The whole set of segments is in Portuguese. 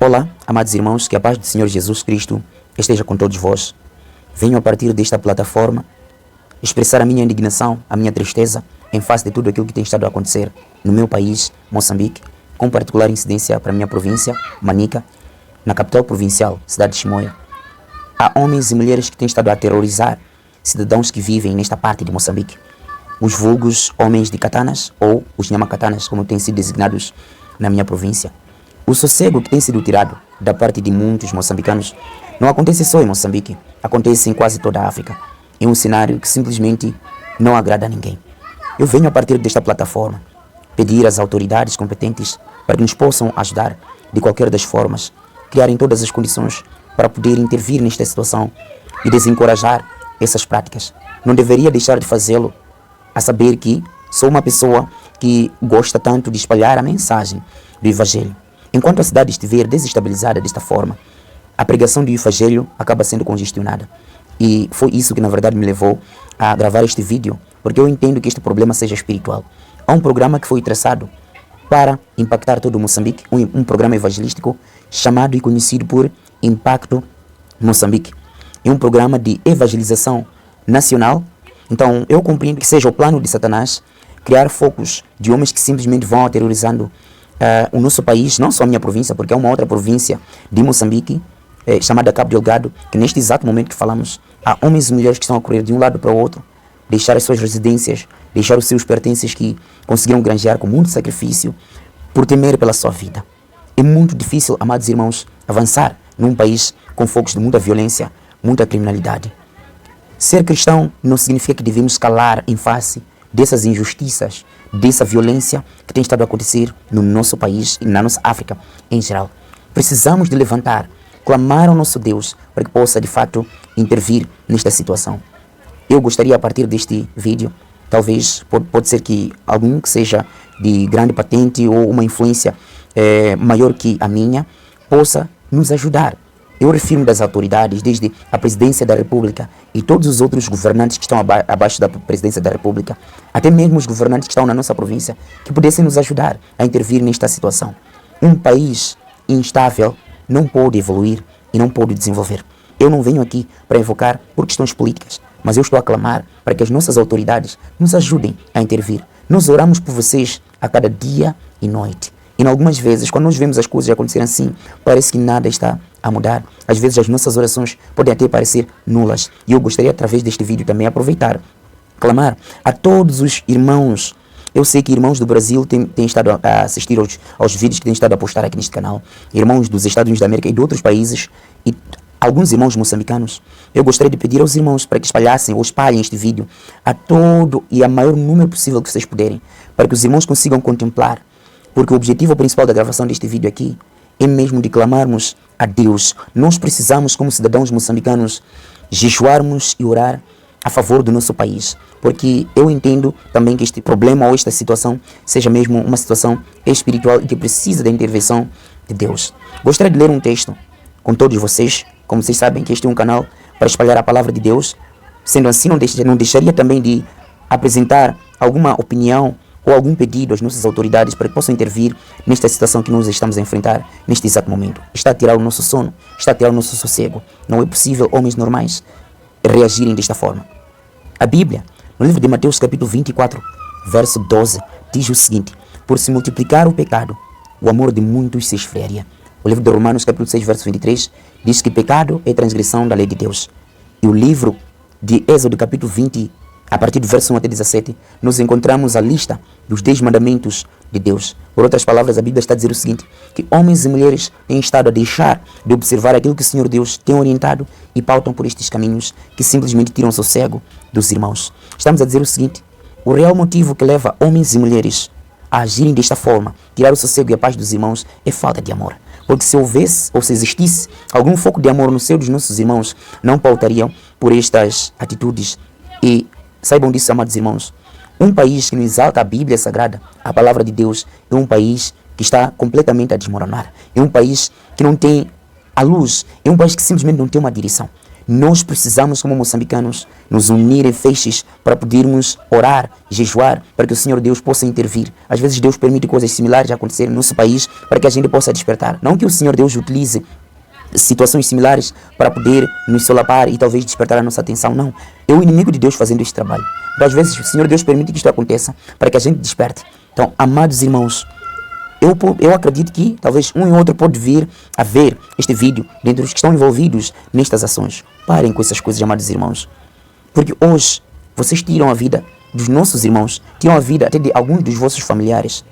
Olá, amados irmãos, que a paz do Senhor Jesus Cristo esteja com todos vós. Venho a partir desta plataforma expressar a minha indignação, a minha tristeza em face de tudo aquilo que tem estado a acontecer no meu país, Moçambique, com particular incidência para a minha província, Manica, na capital provincial, cidade de Chimoio. Há homens e mulheres que têm estado a aterrorizar cidadãos que vivem nesta parte de Moçambique. Os vulgos homens de katanas ou os nhamakatanas, como têm sido designados na minha província. O sossego que tem sido tirado da parte de muitos moçambicanos não acontece só em Moçambique, acontece em quase toda a África. É um cenário que simplesmente não agrada a ninguém. Eu venho a partir desta plataforma pedir às autoridades competentes para que nos possam ajudar de qualquer das formas, criarem todas as condições para poder intervir nesta situação e desencorajar essas práticas. Não deveria deixar de fazê-lo, a saber que sou uma pessoa que gosta tanto de espalhar a mensagem do Evangelho. Enquanto a cidade estiver desestabilizada desta forma, a pregação do Evangelho acaba sendo congestionada. E foi isso que na verdade me levou a gravar este vídeo, porque eu entendo que este problema seja espiritual. Há um programa que foi traçado para impactar todo o Moçambique, um programa evangelístico chamado e conhecido por Impacto Moçambique. É um programa de evangelização nacional. Então eu compreendo que seja o plano de Satanás criar focos de homens que simplesmente vão aterrorizando o nosso país, não só a minha província, porque é uma outra província de Moçambique, chamada Cabo Delgado, que neste exato momento que falamos, há homens e mulheres que estão a correr de um lado para o outro, deixar as suas residências, deixar os seus pertences que conseguiram granjear com muito sacrifício, por temer pela sua vida. É muito difícil, amados irmãos, avançar num país com focos de muita violência, muita criminalidade. Ser cristão não significa que devemos calar em face dessas injustiças, dessa violência que tem estado a acontecer no nosso país e na nossa África em geral. Precisamos de levantar, clamar ao nosso Deus para que possa de fato intervir nesta situação. Eu gostaria a partir deste vídeo, talvez pode ser que algum que seja de grande patente ou uma influência maior que a minha, possa nos ajudar. Eu refiro das autoridades, desde a presidência da República e todos os outros governantes que estão abaixo da presidência da República, até mesmo os governantes que estão na nossa província, que pudessem nos ajudar a intervir nesta situação. Um país instável não pode evoluir e não pode desenvolver. Eu não venho aqui para invocar por questões políticas, mas eu estou a clamar para que as nossas autoridades nos ajudem a intervir. Nós oramos por vocês a cada dia e noite. E algumas vezes, quando nós vemos as coisas acontecerem assim, parece que nada está a mudar. Às vezes as nossas orações podem até parecer nulas. E eu gostaria, através deste vídeo, também aproveitar, clamar a todos os irmãos. Eu sei que irmãos do Brasil têm estado a assistir aos vídeos que têm estado a postar aqui neste canal. Irmãos dos Estados Unidos da América e de outros países. E alguns irmãos moçambicanos. Eu gostaria de pedir aos irmãos para que espalhassem ou espalhem este vídeo a todo e a maior número possível que vocês puderem. Para que os irmãos consigam contemplar. Porque o objetivo principal da gravação deste vídeo aqui é mesmo de clamarmos a Deus. Nós precisamos, como cidadãos moçambicanos, jejuarmos e orar a favor do nosso país. Porque eu entendo também que este problema ou esta situação seja mesmo uma situação espiritual e que precisa da intervenção de Deus. Gostaria de ler um texto com todos vocês. Como vocês sabem que este é um canal para espalhar a palavra de Deus. Sendo assim, não deixaria também de apresentar alguma opinião ou algum pedido às nossas autoridades para que possam intervir nesta situação que nós estamos a enfrentar neste exato momento. Está a tirar o nosso sono, está a tirar o nosso sossego. Não é possível homens normais reagirem desta forma. A Bíblia, no livro de Mateus capítulo 24, verso 12, diz o seguinte: por se multiplicar o pecado, o amor de muitos se esfriaria. O livro de Romanos capítulo 6, verso 23, diz que pecado é transgressão da lei de Deus. E o livro de Êxodo capítulo 20, a partir do verso 1 até 17, nós encontramos a lista dos 10 mandamentos de Deus. Por outras palavras, a Bíblia está a dizer o seguinte, que homens e mulheres têm estado a deixar de observar aquilo que o Senhor Deus tem orientado e pautam por estes caminhos que simplesmente tiram o sossego dos irmãos. Estamos a dizer o seguinte, o real motivo que leva homens e mulheres a agirem desta forma, tirar o sossego e a paz dos irmãos, é falta de amor. Porque se houvesse ou se existisse algum foco de amor no seio dos nossos irmãos, não pautariam por estas atitudes. E saibam disso, amados irmãos, um país que não exalta a Bíblia Sagrada, a palavra de Deus, é um país que está completamente a desmoronar. É um país que não tem a luz, é um país que simplesmente não tem uma direção. nós precisamos, como moçambicanos, nos unir em feixes para podermos orar, jejuar, para que o Senhor Deus possa intervir. Às vezes Deus permite coisas similares acontecerem no nosso país para que a gente possa despertar. Não que o Senhor Deus utilize situações similares para poder nos solapar e talvez despertar a nossa atenção, não. É o inimigo de Deus fazendo este trabalho. Então, às vezes o Senhor Deus permite que isto aconteça para que a gente desperte. Então, amados irmãos, eu acredito que talvez um e outro pode vir a ver este vídeo dentre os que estão envolvidos nestas ações. Parem com essas coisas, amados irmãos. Porque hoje vocês tiram a vida dos nossos irmãos, tiram a vida até de alguns dos vossos familiares.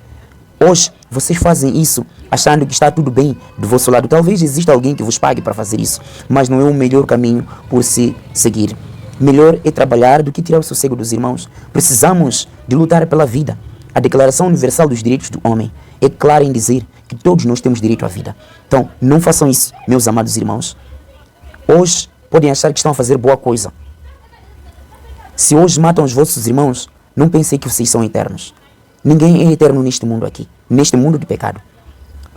Hoje vocês fazem isso achando que está tudo bem do vosso lado. Talvez exista alguém que vos pague para fazer isso, mas não é o melhor caminho por se seguir. Melhor é trabalhar do que tirar o sossego dos irmãos. Precisamos de lutar pela vida. A Declaração Universal dos Direitos do Homem é clara em dizer que todos nós temos direito à vida. Então, não façam isso, meus amados irmãos. Hoje, podem achar que estão a fazer boa coisa. Se hoje matam os vossos irmãos, não pensem que vocês são eternos. Ninguém é eterno neste mundo aqui, neste mundo de pecado.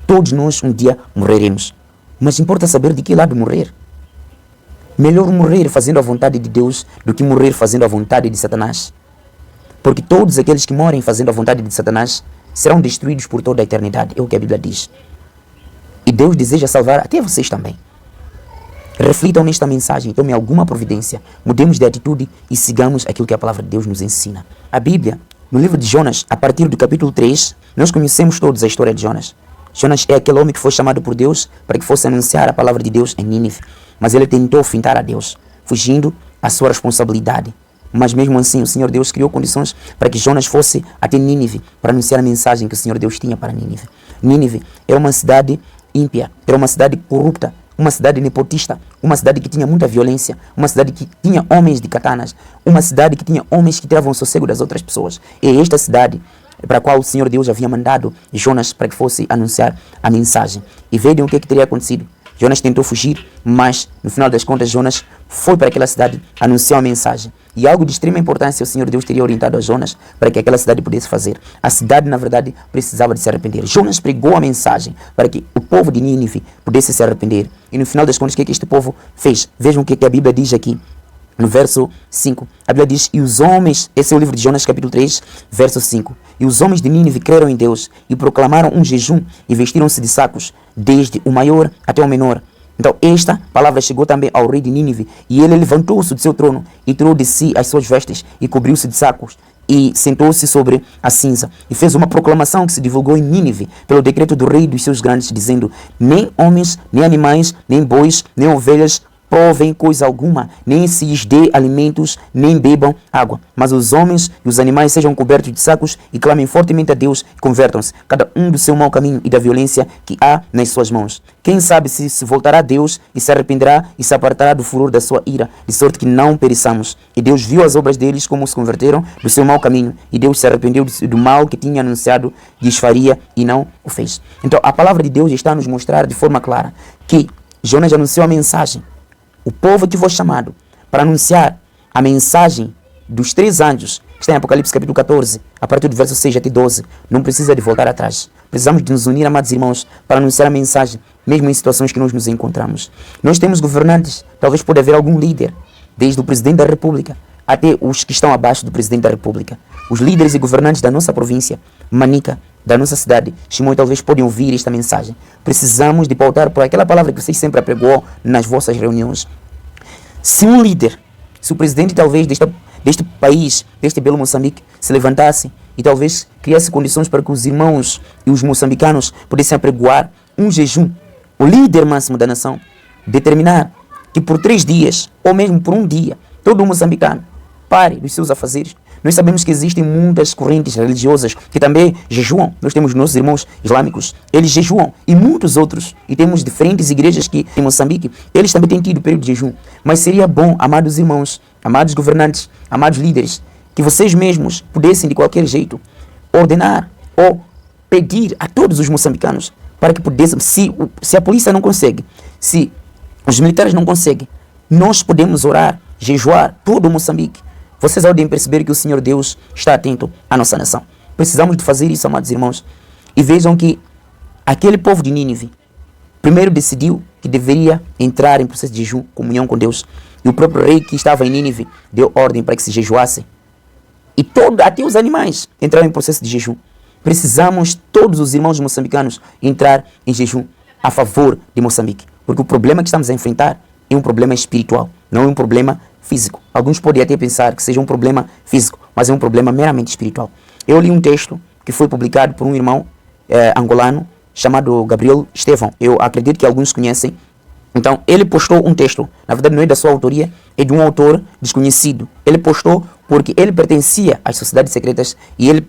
Todos nós um dia morreremos. Mas importa saber de que lado morrer. Melhor morrer fazendo a vontade de Deus do que morrer fazendo a vontade de Satanás. Porque todos aqueles que morrem fazendo a vontade de Satanás serão destruídos por toda a eternidade. É o que a Bíblia diz. E Deus deseja salvar até vocês também. Reflitam nesta mensagem, tomem alguma providência, mudemos de atitude e sigamos aquilo que a palavra de Deus nos ensina. A Bíblia, no livro de Jonas, a partir do capítulo 3, nós conhecemos todos a história de Jonas. Jonas é aquele homem que foi chamado por Deus para que fosse anunciar a palavra de Deus em Nínive. Mas ele tentou fintar a Deus, fugindo à sua responsabilidade. Mas mesmo assim, o Senhor Deus criou condições para que Jonas fosse até Nínive para anunciar a mensagem que o Senhor Deus tinha para Nínive. Nínive era uma cidade ímpia, era uma cidade corrupta, uma cidade nepotista, uma cidade que tinha muita violência, uma cidade que tinha homens de katanas, uma cidade que tinha homens que tiravam o sossego das outras pessoas. E é esta cidade para a qual o Senhor Deus havia mandado Jonas para que fosse anunciar a mensagem. E vejam o que teria acontecido. Jonas tentou fugir, mas no final das contas Jonas foi para aquela cidade, anunciou a mensagem. E algo de extrema importância o Senhor Deus teria orientado a Jonas para que aquela cidade pudesse fazer. A cidade, na verdade, precisava de se arrepender. Jonas pregou a mensagem para que o povo de Nínive pudesse se arrepender. E no final das contas, o que este povo fez? Vejam o que a Bíblia diz aqui. No verso 5, a Bíblia diz, e os homens, esse é o livro de Jonas capítulo 3, verso 5. E os homens de Nínive creram em Deus e proclamaram um jejum e vestiram-se de sacos, desde o maior até o menor. Então esta palavra chegou também ao rei de Nínive e ele levantou-se do seu trono e tirou de si as suas vestes e cobriu-se de sacos e sentou-se sobre a cinza e fez uma proclamação que se divulgou em Nínive pelo decreto do rei e dos seus grandes, dizendo, nem homens, nem animais, nem bois, nem ovelhas provem coisa alguma, nem se lhes dê alimentos, nem bebam água. Mas os homens e os animais sejam cobertos de sacos e clamem fortemente a Deus e convertam-se, cada um do seu mau caminho e da violência que há nas suas mãos. Quem sabe se voltará a Deus e se arrependerá e se apartará do furor da sua ira, de sorte que não pereçamos. E Deus viu as obras deles como se converteram do seu mau caminho, e Deus se arrependeu do mal que tinha anunciado lhes faria e não o fez. Então a palavra de Deus está a nos mostrar de forma clara que Jonas anunciou a mensagem. O povo que foi chamado para anunciar a mensagem dos 3 anjos, que está em Apocalipse capítulo 14, a partir do verso 6 até 12, não precisa de voltar atrás. Precisamos de nos unir, amados irmãos, para anunciar a mensagem, mesmo em situações que nós nos encontramos. Nós temos governantes, talvez pode haver algum líder, desde o presidente da República até os que estão abaixo do presidente da República. Os líderes e governantes da nossa província, Manica, da nossa cidade, Chimoio, talvez podem ouvir esta mensagem. Precisamos de pautar por aquela palavra que vocês sempre apregou nas vossas reuniões. Se um líder, se o presidente talvez deste país, deste belo Moçambique, se levantasse e talvez criasse condições para que os irmãos e os moçambicanos pudessem apregoar um jejum, o líder máximo da nação, determinar que por 3 dias, ou mesmo por um dia, todo moçambicano pare dos seus afazeres. Nós sabemos que existem muitas correntes religiosas que também jejuam. Nós temos nossos irmãos islâmicos, eles jejuam, e muitos outros. E temos diferentes igrejas que em Moçambique, eles também têm tido período de jejum. Mas seria bom, amados irmãos, amados governantes, amados líderes, que vocês mesmos pudessem de qualquer jeito ordenar ou pedir a todos os moçambicanos para que pudessem, se a polícia não consegue, se os militares não conseguem, nós podemos orar, jejuar todo o Moçambique. Vocês podem perceber que o Senhor Deus está atento à nossa nação. Precisamos de fazer isso, amados irmãos. E vejam que aquele povo de Nínive primeiro decidiu que deveria entrar em processo de jejum, comunhão com Deus. E o próprio rei que estava em Nínive deu ordem para que se jejuasse. E até os animais entraram em processo de jejum. Precisamos, todos os irmãos moçambicanos, entrar em jejum a favor de Moçambique. Porque o problema que estamos a enfrentar é um problema espiritual, não é um problema físico. Alguns podem até pensar que seja um problema físico, mas é um problema meramente espiritual. Eu li um texto que foi publicado por um irmão angolano chamado Gabriel Estevão. Eu acredito que alguns conhecem. Então, ele postou um texto, na verdade não é da sua autoria, é de um autor desconhecido. Ele postou porque ele pertencia às sociedades secretas e ele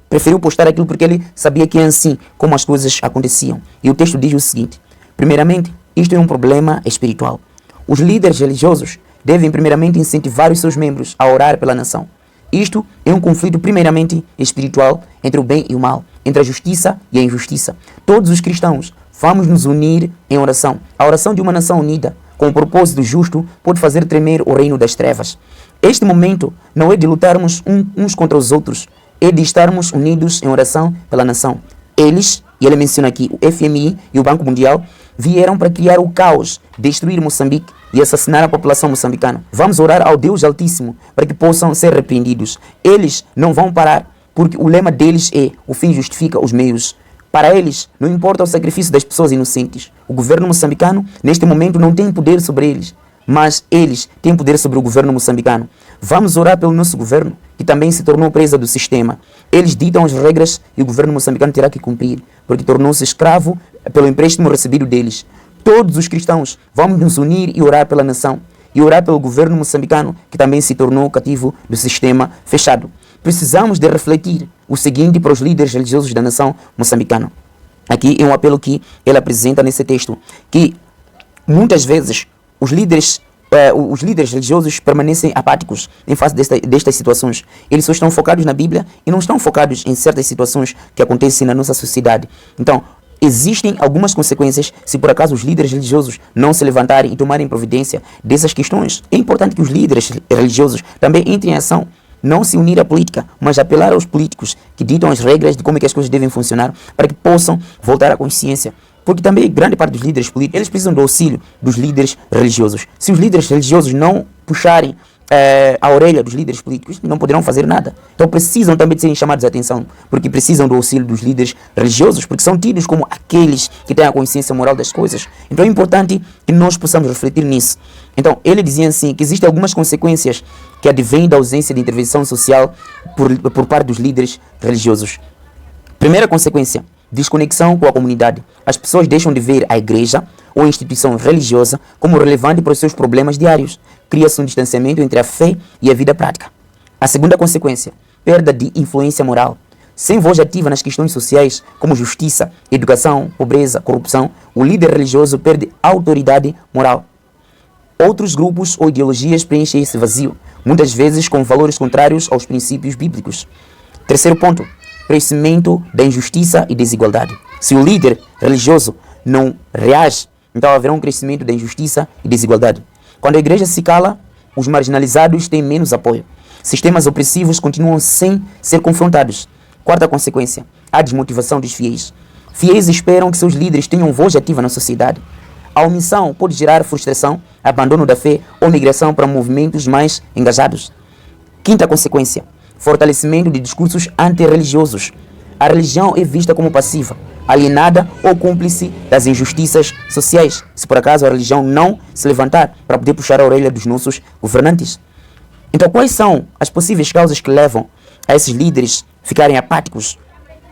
preferiu postar aquilo porque ele sabia que é assim como as coisas aconteciam. E o texto diz o seguinte: primeiramente, isto é um problema espiritual. Os líderes religiosos devem primeiramente incentivar os seus membros a orar pela nação. Isto é um conflito primeiramente espiritual entre o bem e o mal, entre a justiça e a injustiça. Todos os cristãos vamos nos unir em oração. A oração de uma nação unida, com o propósito justo, pode fazer tremer o reino das trevas. Este momento não é de lutarmos uns contra os outros, é de estarmos unidos em oração pela nação. Eles, e ele menciona aqui o FMI e o Banco Mundial, vieram para criar o caos, destruir Moçambique e assassinar a população moçambicana. Vamos orar ao Deus Altíssimo para que possam ser repreendidos. Eles não vão parar, porque o lema deles é: o fim justifica os meios. Para eles, não importa o sacrifício das pessoas inocentes. O governo moçambicano, neste momento, não tem poder sobre eles, mas eles têm poder sobre o governo moçambicano. Vamos orar pelo nosso governo, que também se tornou presa do sistema. Eles ditam as regras e o governo moçambicano terá que cumprir, porque tornou-se escravo pelo empréstimo recebido deles. Todos os cristãos vamos nos unir e orar pela nação, e orar pelo governo moçambicano, que também se tornou cativo do sistema fechado. Precisamos de refletir o seguinte para os líderes religiosos da nação moçambicana. Aqui é um apelo que ele apresenta nesse texto, que muitas vezes os líderes religiosos permanecem apáticos em face destas situações. Eles só estão focados na Bíblia e não estão focados em certas situações que acontecem na nossa sociedade. Então, existem algumas consequências se por acaso os líderes religiosos não se levantarem e tomarem providência dessas questões. É importante que os líderes religiosos também entrem em ação. Não se unir à política, mas apelar aos políticos que ditam as regras de como é que as coisas devem funcionar para que possam voltar à consciência. Porque também grande parte dos líderes políticos, eles precisam do auxílio dos líderes religiosos. Se os líderes religiosos não puxarem a orelha dos líderes políticos, não poderão fazer nada. Então precisam também de serem chamados a atenção, porque precisam do auxílio dos líderes religiosos, porque são tidos como aqueles que têm a consciência moral das coisas. Então é importante que nós possamos refletir nisso. Então ele dizia assim, que existem algumas consequências que advêm da ausência de intervenção social por parte dos líderes religiosos. Primeira consequência: desconexão com a comunidade. As pessoas deixam de ver a igreja ou a instituição religiosa como relevante para os seus problemas diários. Cria-se um distanciamento entre a fé e a vida prática. A segunda consequência: perda de influência moral. Sem voz ativa nas questões sociais, como justiça, educação, pobreza, corrupção, o líder religioso perde autoridade moral. Outros grupos ou ideologias preenchem esse vazio, muitas vezes com valores contrários aos princípios bíblicos. Terceiro ponto: crescimento da injustiça e desigualdade. Se o líder religioso não reage, então haverá um crescimento da injustiça e desigualdade. Quando a igreja se cala, os marginalizados têm menos apoio. Sistemas opressivos continuam sem ser confrontados. Quarta consequência: a desmotivação dos fiéis. Fiéis esperam que seus líderes tenham voz ativa na sociedade. A omissão pode gerar frustração, abandono da fé ou migração para movimentos mais engajados. Quinta consequência: fortalecimento de discursos antirreligiosos. A religião é vista como passiva, alienada ou cúmplice das injustiças sociais, se por acaso a religião não se levantar para poder puxar a orelha dos nossos governantes. Então, quais são as possíveis causas que levam a esses líderes ficarem apáticos,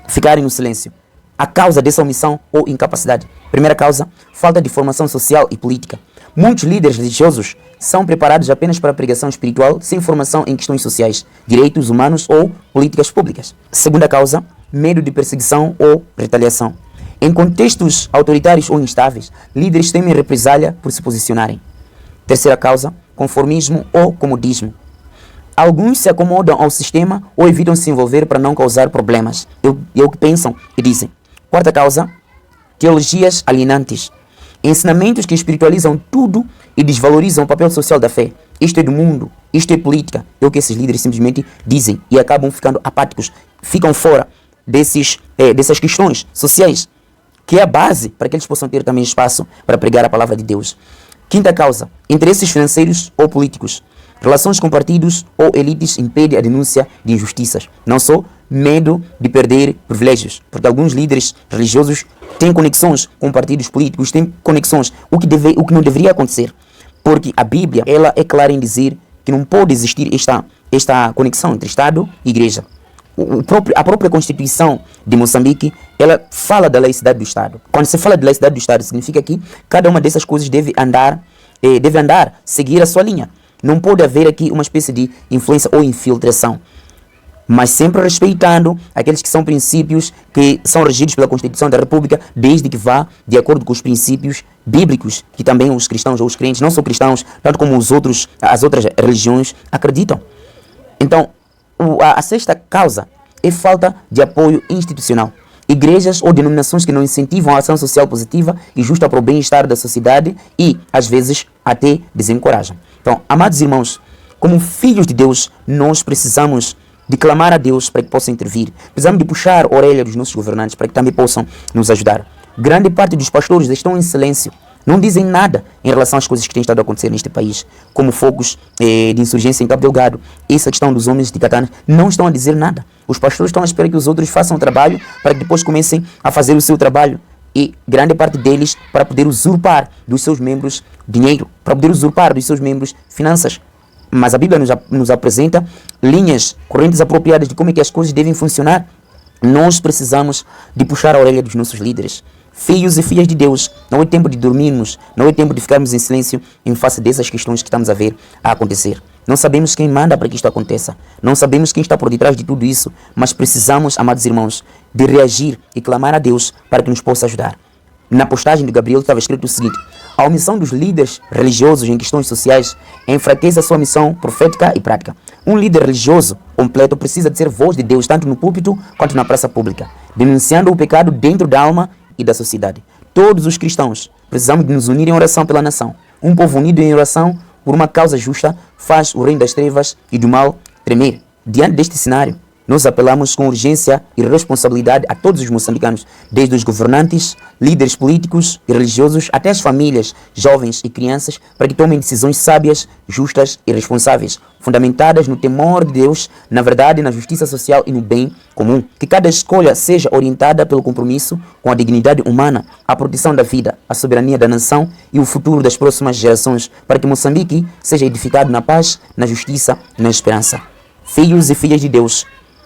ficarem no silêncio? A causa dessa omissão ou incapacidade. Primeira causa: falta de formação social e política. Muitos líderes religiosos são preparados apenas para a pregação espiritual, sem formação em questões sociais, direitos humanos ou políticas públicas. Segunda causa: medo de perseguição ou retaliação. Em contextos autoritários ou instáveis, líderes temem represália por se posicionarem. Terceira causa: conformismo ou comodismo. Alguns se acomodam ao sistema ou evitam se envolver para não causar problemas. É o que pensam e dizem. Quarta causa: teologias alienantes. Ensinamentos que espiritualizam tudo e desvalorizam o papel social da fé. Isto é do mundo, isto é política. É o que esses líderes simplesmente dizem e acabam ficando apáticos, ficam fora dessas questões sociais, que é a base para que eles possam ter também espaço para pregar a palavra de Deus. Quinta causa: interesses financeiros ou políticos. Relações com partidos ou elites impedem a denúncia de injustiças. Não só medo de perder privilégios, porque alguns líderes religiosos têm conexões com partidos políticos, têm conexões, o que não deveria acontecer. Porque a Bíblia, ela é clara em dizer que não pode existir esta conexão entre Estado e Igreja. A própria Constituição de Moçambique, ela fala da laicidade do Estado. Quando se fala de laicidade do Estado, significa que cada uma dessas coisas deve seguir a sua linha. Não pode haver aqui uma espécie de influência ou infiltração, mas sempre respeitando aqueles que são princípios que são regidos pela Constituição da República, desde que vá de acordo com os princípios bíblicos que também os cristãos ou os crentes, não só cristãos, tanto como as outras religiões acreditam. Então, a sexta causa é falta de apoio institucional. Igrejas ou denominações que não incentivam a ação social positiva e justa para o bem-estar da sociedade e, às vezes, até desencorajam. Então, amados irmãos, como filhos de Deus, nós precisamos de clamar a Deus para que possa intervir. Precisamos de puxar a orelha dos nossos governantes para que também possam nos ajudar. Grande parte dos pastores estão em silêncio. Não dizem nada em relação às coisas que têm estado a acontecer neste país, como fogos de insurgência em Cabo Delgado. Essa questão dos homens de Katana, não estão a dizer nada. Os pastores estão a esperar que os outros façam o trabalho para que depois comecem a fazer o seu trabalho. E grande parte deles para poder usurpar dos seus membros dinheiro, para poder usurpar dos seus membros finanças. Mas a Bíblia nos apresenta linhas, correntes apropriadas de como é que as coisas devem funcionar. Nós precisamos de puxar a orelha dos nossos líderes. Filhos e filhas de Deus, não é tempo de dormirmos, não é tempo de ficarmos em silêncio em face dessas questões que estamos a ver a acontecer. Não sabemos quem manda para que isto aconteça, não sabemos quem está por detrás de tudo isso, mas precisamos, amados irmãos, de reagir e clamar a Deus para que nos possa ajudar. Na postagem de Gabriel estava escrito o seguinte: a omissão dos líderes religiosos em questões sociais enfraquece a sua missão profética e prática. Um líder religioso completo precisa de ser voz de Deus tanto no púlpito quanto na praça pública, denunciando o pecado dentro da alma e da sociedade. Todos os cristãos precisamos de nos unir em oração pela nação. Um povo unido em oração por uma causa justa faz o reino das trevas e do mal tremer. Diante deste cenário, nós apelamos com urgência e responsabilidade a todos os moçambicanos, desde os governantes, líderes políticos e religiosos, até as famílias, jovens e crianças, para que tomem decisões sábias, justas e responsáveis, fundamentadas no temor de Deus, na verdade, na justiça social e no bem comum. Que cada escolha seja orientada pelo compromisso com a dignidade humana, a proteção da vida, a soberania da nação e o futuro das próximas gerações, para que Moçambique seja edificado na paz, na justiça e na esperança. Filhos e filhas de Deus,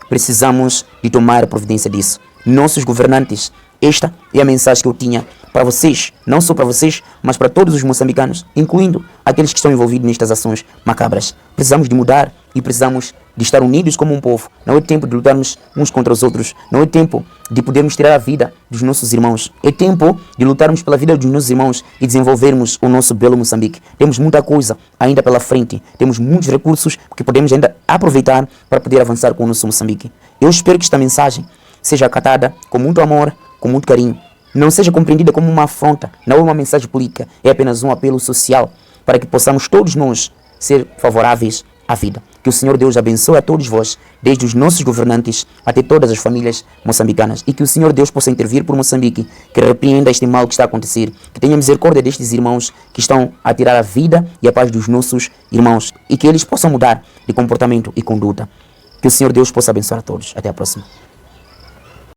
precisamos de tomar providência disso. Nossos governantes, esta é a mensagem que eu tinha para vocês, não só para vocês, mas para todos os moçambicanos, incluindo aqueles que estão envolvidos nestas ações macabras. Precisamos de mudar e precisamos de estar unidos como um povo. Não é tempo de lutarmos uns contra os outros. Não é tempo de podermos tirar a vida dos nossos irmãos. É tempo de lutarmos pela vida dos nossos irmãos e desenvolvermos o nosso belo Moçambique. Temos muita coisa ainda pela frente. Temos muitos recursos que podemos ainda aproveitar para poder avançar com o nosso Moçambique. Eu espero que esta mensagem seja acatada com muito amor, com muito carinho. Não seja compreendida como uma afronta, não é uma mensagem política, é apenas um apelo social para que possamos todos nós ser favoráveis à vida. Que o Senhor Deus abençoe a todos vós, desde os nossos governantes até todas as famílias moçambicanas, e que o Senhor Deus possa intervir por Moçambique, que repreenda este mal que está a acontecer, que tenha misericórdia destes irmãos que estão a tirar a vida e a paz dos nossos irmãos, e que eles possam mudar de comportamento e conduta. Que o Senhor Deus possa abençoar a todos. Até a próxima.